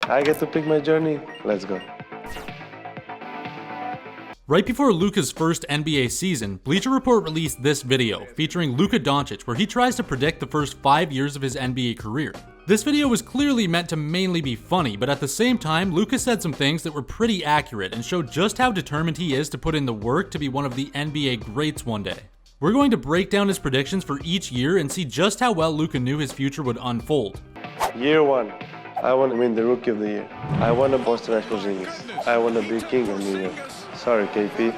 I get to pick my journey. Let's go. Right before Luka's first NBA season, Bleacher Report released this video featuring Luka Doncic where he tries to predict the first 5 years of his NBA career. This video was clearly meant to mainly be funny, but at the same time, Luka said some things that were pretty accurate and showed just how determined he is to put in the work to be one of the NBA greats one day. We're going to break down his predictions for each year and see just how well Luka knew his future would unfold. Year 1. I want to win the Rookie of the Year. I want to Boston Porzingis. I want to be king of New York. Sorry, KP.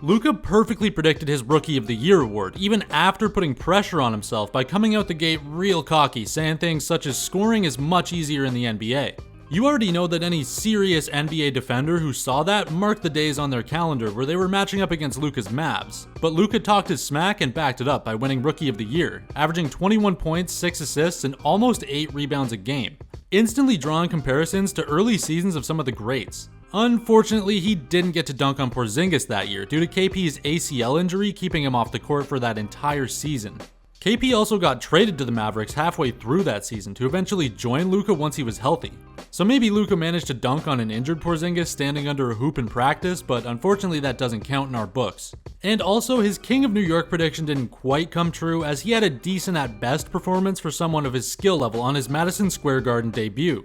Luka perfectly predicted his Rookie of the Year award, even after putting pressure on himself by coming out the gate real cocky, saying things such as scoring is much easier in the NBA. You already know that any serious NBA defender who saw that marked the days on their calendar where they were matching up against Luka's Mavs. But Luka talked his smack and backed it up by winning Rookie of the Year, averaging 21 points, 6 assists, and almost 8 rebounds a game, instantly drawing comparisons to early seasons of some of the greats. Unfortunately, he didn't get to dunk on Porzingis that year due to KP's ACL injury keeping him off the court for that entire season. KP also got traded to the Mavericks halfway through that season to eventually join Luka once he was healthy. So maybe Luka managed to dunk on an injured Porzingis standing under a hoop in practice, but unfortunately that doesn't count in our books. And also, his King of New York prediction didn't quite come true as he had a decent at best performance for someone of his skill level on his Madison Square Garden debut.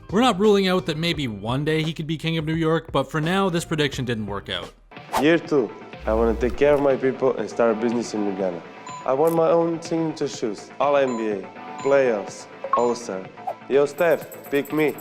We're not ruling out that maybe one day he could be King of New York, but for now, this prediction didn't work out. Year 2. I want to take care of my people and start a business in Uganda. I want my own signature shoes. All NBA, playoffs, All-Star. Yo, Steph, pick me.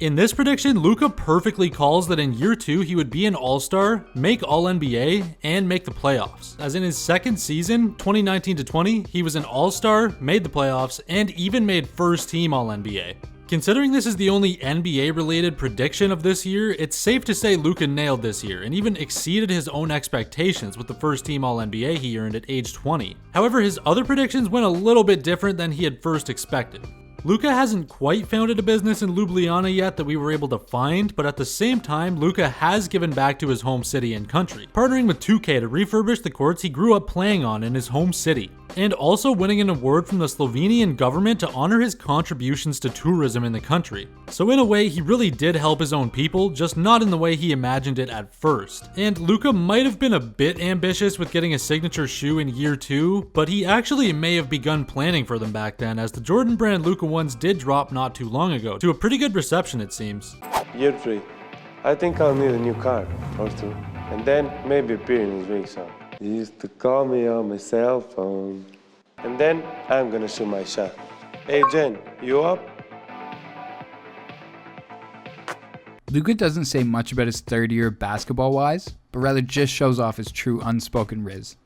In this prediction, Luka perfectly calls that in year 2 he would be an All-Star, make All-NBA, and make the playoffs. As in his second season, 2019-20, he was an All-Star, made the playoffs, and even made first team All-NBA. Considering this is the only NBA-related prediction of this year, it's safe to say Luka nailed this year and even exceeded his own expectations with the first team All-NBA he earned at age 20. However, his other predictions went a little bit different than he had first expected. Luka hasn't quite founded a business in Ljubljana yet that we were able to find, but at the same time, Luka has given back to his home city and country, partnering with 2K to refurbish the courts he grew up playing on in his home city, and also winning an award from the Slovenian government to honor his contributions to tourism in the country. So in a way, he really did help his own people, just not in the way he imagined it at first. And Luka might have been a bit ambitious with getting a signature shoe in year 2, but he actually may have begun planning for them back then, as the Jordan brand Luka ones did drop not too long ago, to a pretty good reception it seems. Year 3. I think I'll need a new car or 2. And then maybe appear in his ring song. He used to call me on my cell phone. And then I'm gonna shoot my shot. Hey Jen, you up? Luka doesn't say much about his third year basketball-wise, but rather just shows off his true unspoken riz,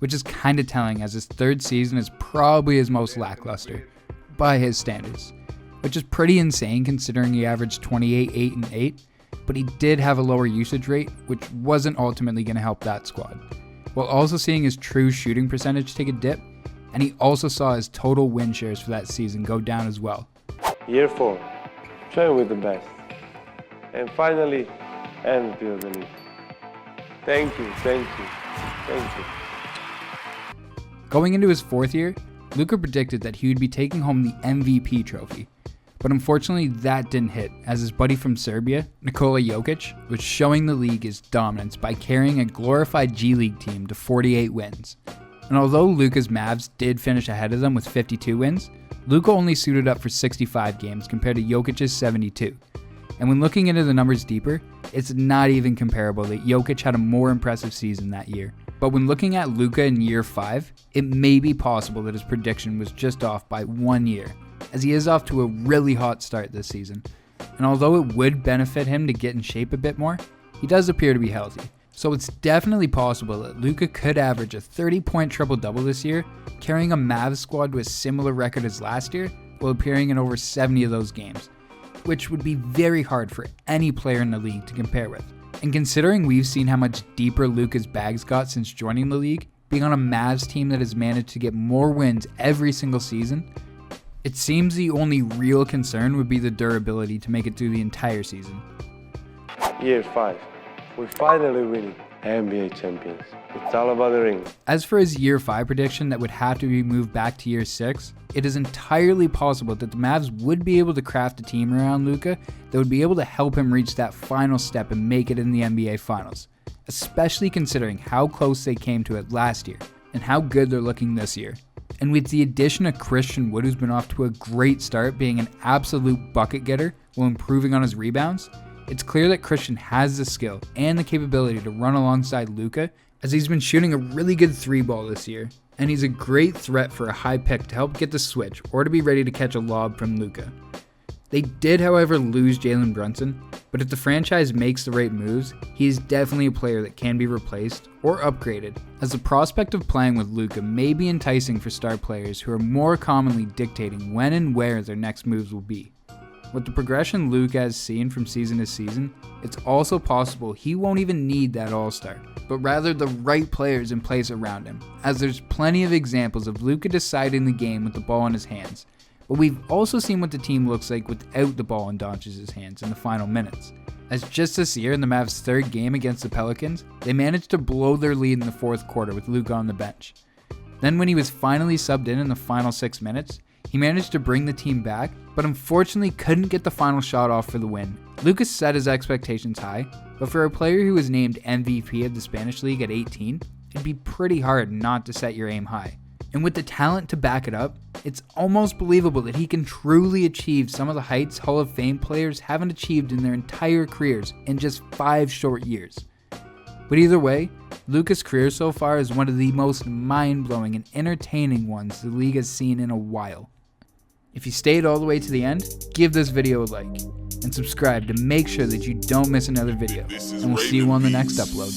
which is kinda telling as his third season is probably his most lackluster, by his standards, which is pretty insane considering he averaged 28, 8, and 8, but he did have a lower usage rate, which wasn't ultimately gonna help that squad, while also seeing his true shooting percentage take a dip, and he also saw his total win shares for that season go down as well. Year 4. Train with the best. And finally, MVP of the league. Thank you. Going into his fourth year, Luka predicted that he would be taking home the MVP trophy, but unfortunately that didn't hit as his buddy from Serbia, Nikola Jokic, was showing the league his dominance by carrying a glorified G League team to 48 wins. And although Luka's Mavs did finish ahead of them with 52 wins, Luka only suited up for 65 games compared to Jokic's 72. And when looking into the numbers deeper, it's not even comparable that Jokic had a more impressive season that year. But when looking at Luka in year 5, it may be possible that his prediction was just off by 1 year, as he is off to a really hot start this season. And although it would benefit him to get in shape a bit more, he does appear to be healthy. So it's definitely possible that Luka could average a 30-point triple-double this year, carrying a Mavs squad to a similar record as last year, while appearing in over 70 of those games, which would be very hard for any player in the league to compare with. And considering we've seen how much deeper Luka's bags got since joining the league, being on a Mavs team that has managed to get more wins every single season, it seems the only real concern would be the durability to make it through the entire season. Year 5. We're finally winning. NBA champions. It's all about the ring. As for his year 5 prediction that would have to be moved back to year 6, it is entirely possible that the Mavs would be able to craft a team around Luka that would be able to help him reach that final step and make it in the NBA Finals, especially considering how close they came to it last year and how good they're looking this year. And with the addition of Christian Wood, who's been off to a great start being an absolute bucket getter while improving on his rebounds, it's clear that Christian has the skill and the capability to run alongside Luka, as he's been shooting a really good 3-ball this year, and he's a great threat for a high pick to help get the switch or to be ready to catch a lob from Luka. They did, however, lose Jalen Brunson, but if the franchise makes the right moves, he is definitely a player that can be replaced or upgraded, as the prospect of playing with Luka may be enticing for star players who are more commonly dictating when and where their next moves will be. With the progression Luka has seen from season to season, it's also possible he won't even need that all-star, but rather the right players in place around him, as there's plenty of examples of Luka deciding the game with the ball in his hands. But we've also seen what the team looks like without the ball in Doncic's hands in the final minutes, as just this year in the Mavs' 3rd game against the Pelicans, they managed to blow their lead in the 4th quarter with Luka on the bench. Then when he was finally subbed in the final 6 minutes, he managed to bring the team back, but unfortunately couldn't get the final shot off for the win. Luka set his expectations high, but for a player who was named MVP of the Spanish League at 18, it'd be pretty hard not to set your aim high. And with the talent to back it up, it's almost believable that he can truly achieve some of the heights Hall of Fame players haven't achieved in their entire careers in just 5 short years. But either way, Luka's career so far is one of the most mind-blowing and entertaining ones the league has seen in a while. If you stayed all the way to the end, give this video a like, and subscribe to make sure that you don't miss another video, and we'll see you on the next upload.